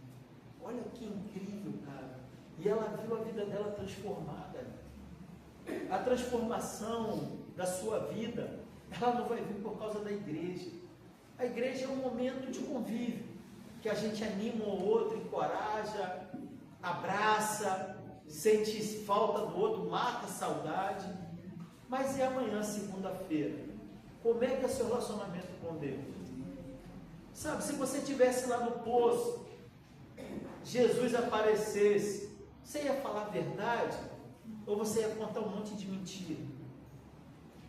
Olha que incrível, cara. E ela viu a vida dela transformada. A transformação da sua vida, ela não vai vir por causa da igreja. A igreja é um momento de convívio, que a gente anima um ou outro, encoraja, abraça, sente falta do outro, mata a saudade. Mas e amanhã, segunda-feira? Como é que é o seu relacionamento com Deus? Sabe, se você estivesse lá no poço, Jesus aparecesse, você ia falar a verdade? Ou você ia contar um monte de mentira?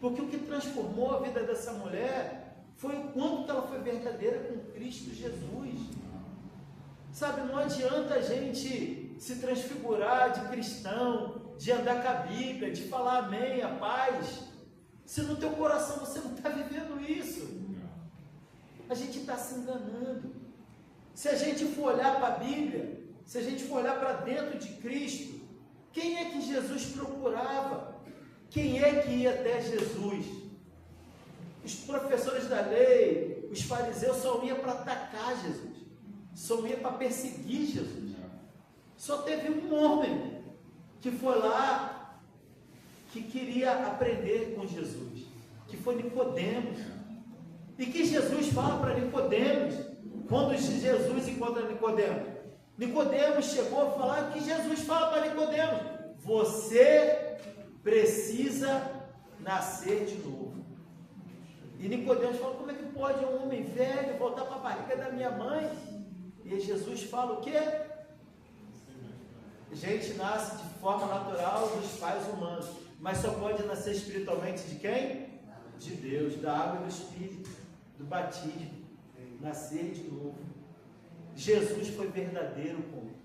Porque o que transformou a vida dessa mulher foi o quanto que ela foi verdadeira com Cristo Jesus. Sabe, não adianta a gente se transfigurar de cristão, de andar com a Bíblia, de falar amém, a paz, se no teu coração você não está vivendo isso. A gente está se enganando. Se a gente for olhar para a Bíblia, se a gente for olhar para dentro de Cristo, quem é que Jesus procurava? Quem é que ia até Jesus? Os professores da lei, os fariseus só iam para atacar Jesus, só iam para perseguir Jesus. Só teve um homem que foi lá, que queria aprender com Jesus, que foi Nicodemos. E que Jesus fala para Nicodemos, quando Jesus encontra Nicodemos. Nicodemos chegou a falar que Jesus fala para Nicodemos: você precisa nascer de novo. E Nicodemos fala: como é que pode um homem velho voltar para a barriga da minha mãe? E Jesus fala o quê? A gente nasce de forma natural dos pais humanos, mas só pode nascer espiritualmente de quem? De Deus, da água e do Espírito, do batismo, nascer de novo. Jesus foi verdadeiro com ele.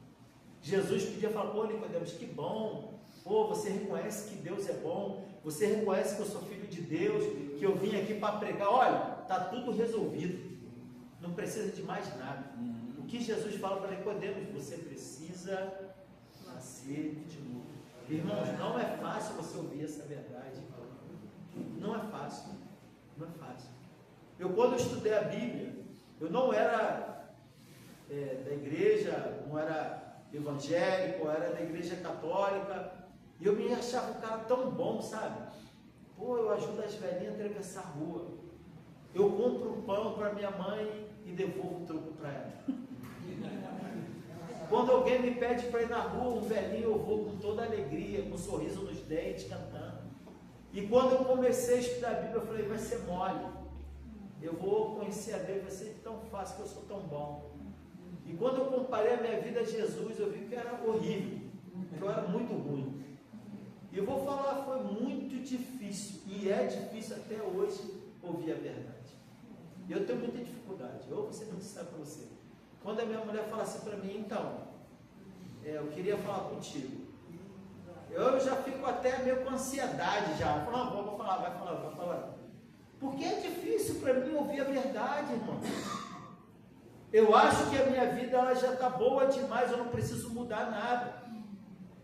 Jesus podia falar: pô, Nicodemos, que bom, pô, você reconhece que Deus é bom, Você reconhece que eu sou filho de Deus, que eu vim aqui para pregar. Olha, está tudo resolvido. Não precisa de mais nada. O que Jesus fala para Nicodemos? Você precisa nascer de novo. Irmãos, não é fácil você ouvir essa verdade. Não é fácil. Não é fácil. Quando eu estudei a Bíblia, eu não era da igreja, não era evangélico, eu era da igreja católica. E eu me achava um cara tão bom, sabe? Pô, eu ajudo as velhinhas a atravessar a rua. Eu compro um pão para minha mãe e devolvo o troco para ela. Quando alguém me pede para ir na rua, um velhinho, eu vou com toda alegria, com um sorriso nos dentes, cantando. E quando eu comecei a estudar a Bíblia, eu falei, vai ser mole. Eu vou conhecer a Deus, vai ser tão fácil, que eu sou tão bom. E quando eu comparei a minha vida a Jesus, eu vi que era horrível, que eu era muito ruim. E eu vou falar, foi muito difícil, e é difícil até hoje, ouvir a verdade. E eu tenho muita dificuldade. Eu vou ser muito sincero para você. Quando a minha mulher fala assim para mim, então, eu queria falar contigo. Eu já fico até meio com ansiedade já. Eu falo, não, vou falar, vai falar. Porque é difícil para mim ouvir a verdade, irmão. Eu acho que a minha vida ela já está boa demais, eu não preciso mudar nada.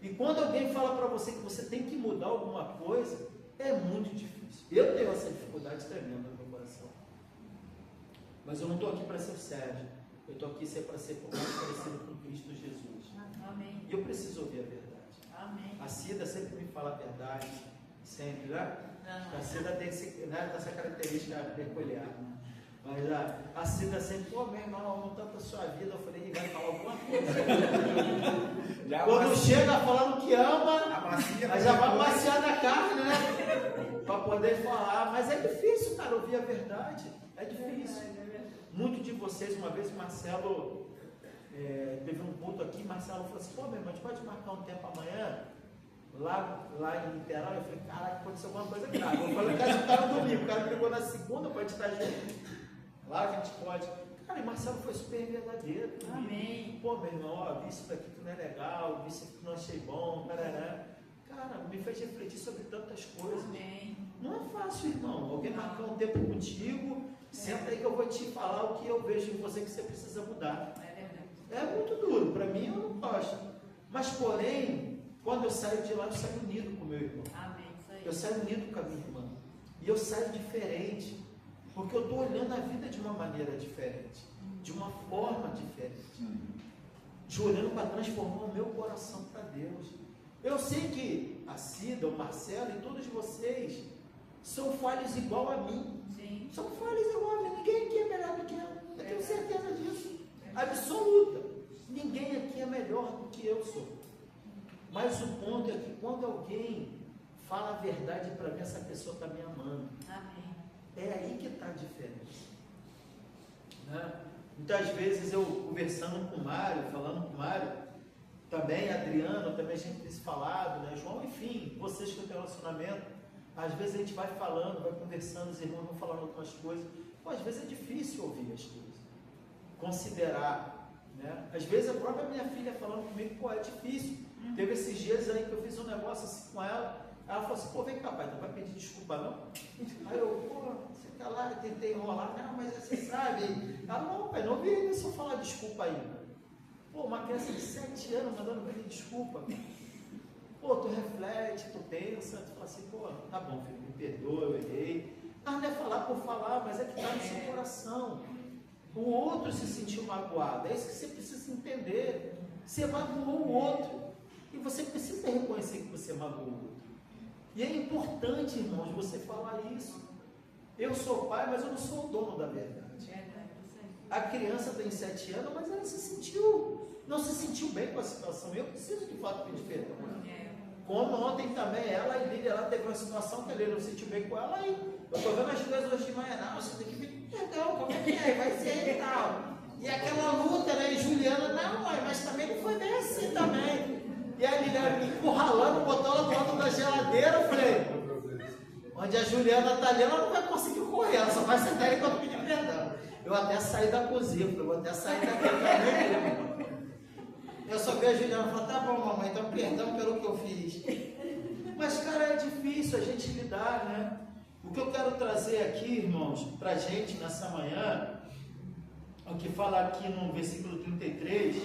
E quando alguém fala para você que você tem que mudar alguma coisa, é muito difícil. Eu tenho essa dificuldade tremenda no meu coração. Mas eu não estou aqui para ser Sérgio. Eu estou aqui para ser mais parecido com Cristo Jesus.
Amém.
E eu preciso ouvir a verdade.
Amém.
A Cida sempre me fala a verdade. Sempre, né? A Cida tem essa característica peculiar. Mas a Cida sempre, pô, meu irmão, não tanto a sua vida. Eu falei, ele vai falar alguma coisa. Quando chega falando que ama, aí já vai passear na carne, né? Para poder falar. Mas é difícil, cara, ouvir a verdade. É difícil. Muitos de vocês, uma vez, Marcelo teve um culto aqui, Marcelo falou assim, pô, meu irmão, a gente pode marcar um tempo amanhã? Lá em Niterói, eu falei, caraca, aconteceu alguma coisa grave. Eu falei, cara, está no domingo, o cara brigou na segunda para a gente estar junto. Lá que a gente pode. Cara, e Marcelo foi super verdadeiro.
Amém.
Pô, meu irmão, ó, vi isso daqui que não é legal, vi isso aqui que não achei bom, carará. Cara, me fez refletir sobre tantas coisas.
Amém.
Não é fácil, irmão. Alguém marcar um tempo contigo, senta aí que eu vou te falar o que eu vejo em você que você precisa mudar.
É verdade.
É muito duro, para mim eu não gosto. Mas, porém, quando eu saio de lá, eu saio unido com o meu irmão.
Amém. Isso aí.
Eu saio unido com a minha irmã. E eu saio diferente. Porque eu estou olhando a vida de uma maneira diferente. De uma forma diferente. De olhando para transformar o meu coração para Deus. Eu sei que a Cida, o Marcelo e todos vocês são falhos igual a mim.
Sim.
São falhos igual a mim. Ninguém aqui é melhor do que eu. Eu tenho certeza disso. Absoluta. Ninguém aqui é melhor do que eu sou. Mas o ponto é que quando alguém fala a verdade para mim, essa pessoa está me amando.
Amém.
É aí que está a diferença. Né? Muitas vezes eu conversando com o Mário, falando com o Mário, também a Adriana, também a gente tem se falado, né? João, enfim, vocês que têm relacionamento, às vezes a gente vai falando, vai conversando, os irmãos vão falando algumas coisas. Pô, às vezes é difícil ouvir as coisas, considerar, né? Às vezes a própria minha filha falando comigo, pô, é difícil. Teve esses dias aí que eu fiz um negócio assim com ela. Ela falou assim, pô, vem cá, pai, não vai pedir desculpa não? Aí eu, pô, você tá lá, eu tentei enrolar, não, mas você sabe. Ela, não, pai, não ouvi nem só falar desculpa ainda. Pô, uma criança de 7 anos mandando pedir desculpa. Pô, tu reflete, tu pensa, tu fala assim, pô, tá bom, filho, me perdoa, eu errei. Não é falar por falar, mas é que tá no seu coração. O outro se sentiu magoado, é isso que você precisa entender. Você magoou o outro. E você precisa reconhecer que você magoou o outro. E é importante, irmãos, você falar isso. Eu sou pai, mas eu não sou o dono da verdade. A criança tem 7 anos, mas ela não se sentiu bem com a situação. Eu preciso de fato pedir perdão. Como ontem também, ela e Lília, ela teve uma situação que ele não se sentiu bem com ela, e eu estou vendo as coisas hoje de manhã, não, você tem que pedir perdão, como é que é? Vai ser e tal. E aquela luta, né? E Juliana, não, mãe, mas também não foi bem assim também. E a Lília me encurralando, botou ela do lado da geladeira, eu falei, onde a Juliana está ali, ela não vai conseguir correr, ela só vai sentar ali quando pedir perdão. Eu até saí da cozinha, eu vou até sair daqui também. Eu só vi a Juliana e falei, tá bom, mamãe, então perdão pelo que eu fiz. Mas, cara, é difícil a gente lidar, né? O que eu quero trazer aqui, irmãos, pra gente nessa manhã, o que fala aqui no versículo 33,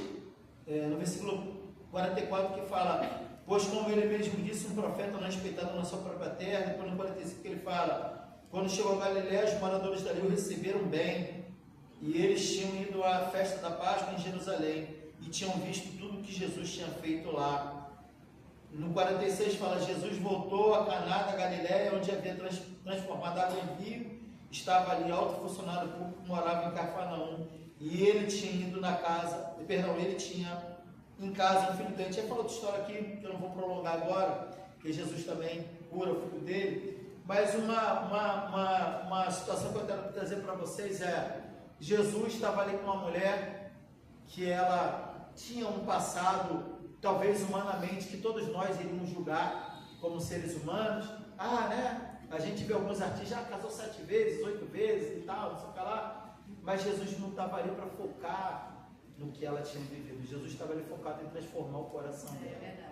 no versículo 44, que fala: pois como ele mesmo disse, um profeta não é respeitado na sua própria terra. Depois no 45 que ele fala: quando chegou a Galiléia, os moradores dali o receberam bem, e eles tinham ido à festa da Páscoa em Jerusalém, e tinham visto tudo que Jesus tinha feito lá. No 46 fala: Jesus voltou a Caná da Galiléia, onde havia transformado água em vinho. Estava ali alto funcionário público que morava em Cafarnaum, e ele tinha ido na casa, ele tinha em casa um filho doente. Ele falou outra história aqui, que eu não vou prolongar agora, que Jesus também cura o filho dele. Mas uma situação que eu quero trazer para vocês é: Jesus estava ali com uma mulher que ela tinha um passado, talvez humanamente, que todos nós iríamos julgar como seres humanos. Né? A gente vê alguns artistas, casou 7 vezes, 8 vezes e tal, não sei o que lá. Mas Jesus não estava ali para focar no que ela tinha vivido. Jesus estava ali focado em transformar o coração dela.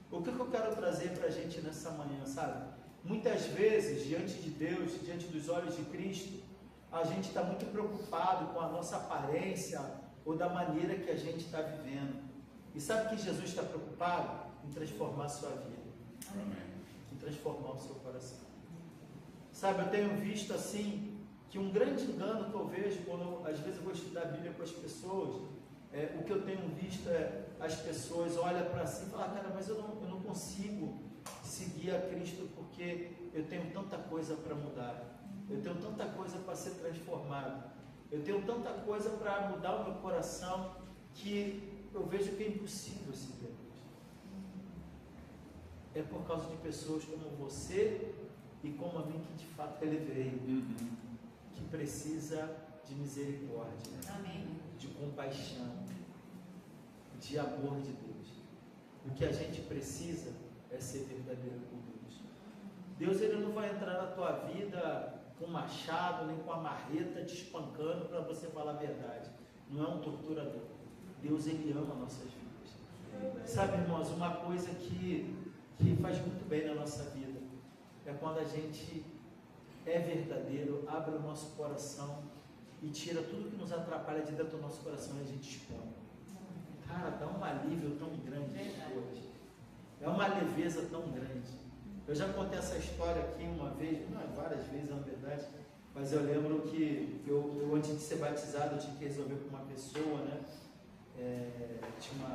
O que eu quero trazer para a gente nessa manhã, sabe? Muitas vezes, diante de Deus, diante dos olhos de Cristo, a gente está muito preocupado com a nossa aparência ou da maneira que a gente está vivendo. E sabe que Jesus está preocupado? Em transformar a sua vida. Amém. Em transformar o seu coração. Sabe, eu tenho visto assim, que um grande engano que eu vejo quando às vezes eu vou estudar a Bíblia com as pessoas, o que eu tenho visto é as pessoas olham para si e falam: cara, mas eu não consigo seguir a Cristo porque eu tenho tanta coisa para mudar, eu tenho tanta coisa para ser transformado, eu tenho tanta coisa para mudar o meu coração, que eu vejo que é impossível seguir a Cristo. É por causa de pessoas como você e como a mim, que de fato ele veio, que precisa de misericórdia, de compaixão, de amor de Deus. O que a gente precisa é ser verdadeiro com Deus. Deus, ele não vai entrar na tua vida com machado, nem com a marreta te espancando para você falar a verdade. Não é um torturador. Deus, ele ama nossas vidas. Sabe, irmãos, uma coisa que faz muito bem na nossa vida é quando a gente é verdadeiro, abre o nosso coração e tira tudo que nos atrapalha de dentro do nosso coração e a gente expõe. Cara, dá um alívio tão grande depois. É uma leveza tão grande. Eu já contei essa história aqui uma vez, várias vezes, na verdade, mas eu lembro que eu antes de ser batizado, eu tinha que resolver com uma pessoa, né? Ele tinha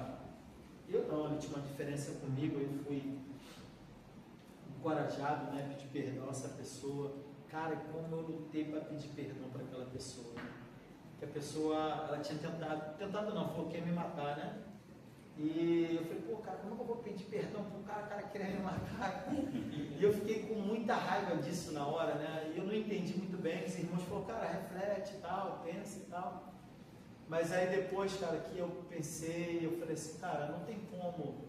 uma diferença comigo, eu fui encorajado, né, a pedir perdão a essa pessoa. Cara, como eu lutei para pedir perdão para aquela pessoa, né? Que a pessoa, ela tinha tentado não, falou que ia me matar, né? E eu falei: pô, cara, como é que eu vou pedir perdão para o cara querer me matar? E eu fiquei com muita raiva disso na hora, né? E eu não entendi muito bem. Os irmãos falaram: cara, reflete e tal, pensa e tal. Mas aí depois, cara, que eu pensei, eu falei assim: cara, não tem como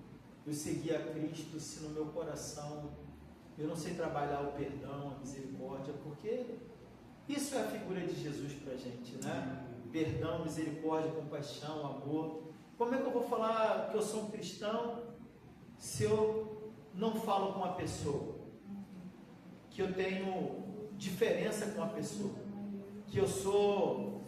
eu seguir a Cristo se no meu coração eu não sei trabalhar o perdão, a misericórdia, porque isso é a figura de Jesus pra gente, né? Perdão, misericórdia, compaixão, amor. Como é que eu vou falar que eu sou um cristão se eu não falo com a pessoa? Que eu tenho diferença com a pessoa? Que eu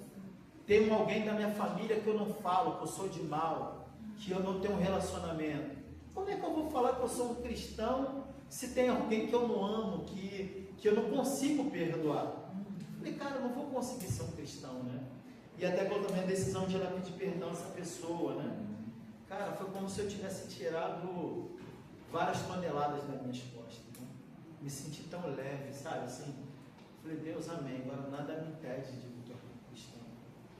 tenho alguém da minha família que eu não falo, que eu sou de mal, que eu não tenho um relacionamento? Como é que eu vou falar que eu sou um cristão se tem alguém que eu não amo, que eu não consigo perdoar? Falei: cara, eu não vou conseguir ser um cristão, né? E até que eu tomei a decisão de ir lá pedir perdão a essa pessoa, né? Cara, foi como se eu tivesse tirado várias toneladas das minhas costas, né? Me senti tão leve, sabe? Assim, falei: Deus, amém, agora nada me impede de me tornar cristão.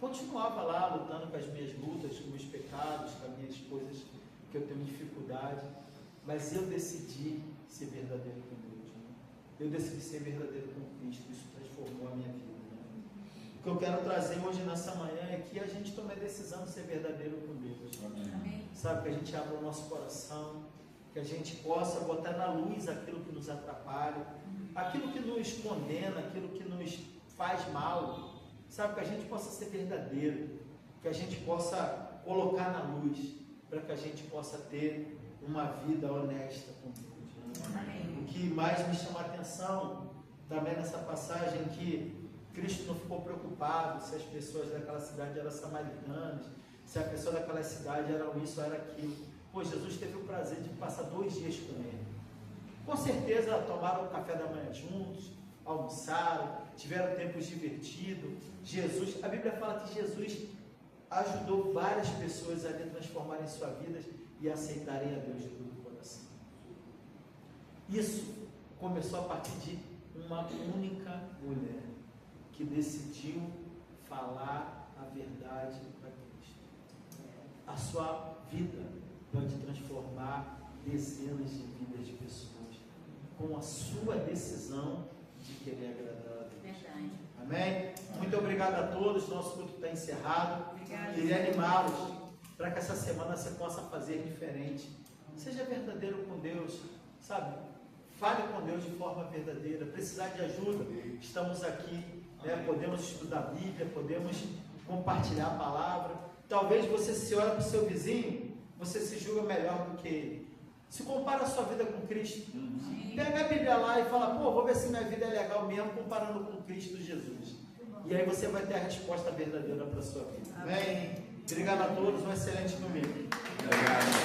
Continuava lá lutando com as minhas lutas, com meus pecados, com as minhas coisas que eu tenho dificuldade, mas eu decidi ser verdadeiro com Deus, né? Eu decidi ser verdadeiro com Cristo. Isso transformou a minha vida, né? O que eu quero trazer hoje nessa manhã é que a gente tome a decisão de ser verdadeiro com Deus. Amém. Sabe, que a gente abra o nosso coração, que a gente possa botar na luz aquilo que nos atrapalha, aquilo que nos condena, aquilo que nos faz mal. Sabe, que a gente possa ser verdadeiro, que a gente possa colocar na luz, para que a gente possa ter uma vida honesta com Deus, né? Amém. que mais me chama a atenção também nessa passagem que Cristo não ficou preocupado se as pessoas daquela cidade eram samaritanas, se a pessoa daquela cidade era isso, era aquilo. Pô, Jesus teve o prazer de passar 2 dias com ele. Com certeza tomaram o café da manhã juntos, almoçaram, tiveram tempos divertidos. Jesus, a Bíblia fala que Jesus ajudou várias pessoas a transformarem suas vidas e aceitarem a Deus de todo o coração. Isso começou a partir de uma única mulher que decidiu falar a verdade para Cristo. A sua vida pode transformar dezenas de vidas de pessoas com a sua decisão de querer agradar a Deus.
Verdade.
Amém? Muito obrigado a todos. Nosso culto está encerrado. Queria animá-los para que essa semana você possa fazer diferente. Seja verdadeiro com Deus, sabe? Fale com Deus de forma verdadeira. Precisar de ajuda, estamos aqui, né? Podemos estudar a Bíblia, podemos compartilhar a palavra. Talvez você se olhe para o seu vizinho, você se julga melhor do que ele. Se compara a sua vida com Cristo. Pega a Bíblia lá e fala, pô, vou ver se minha vida é legal mesmo comparando com Cristo Jesus. E aí você vai ter a resposta verdadeira para a sua vida. Amém? Obrigado a todos, um excelente domingo.
Obrigado.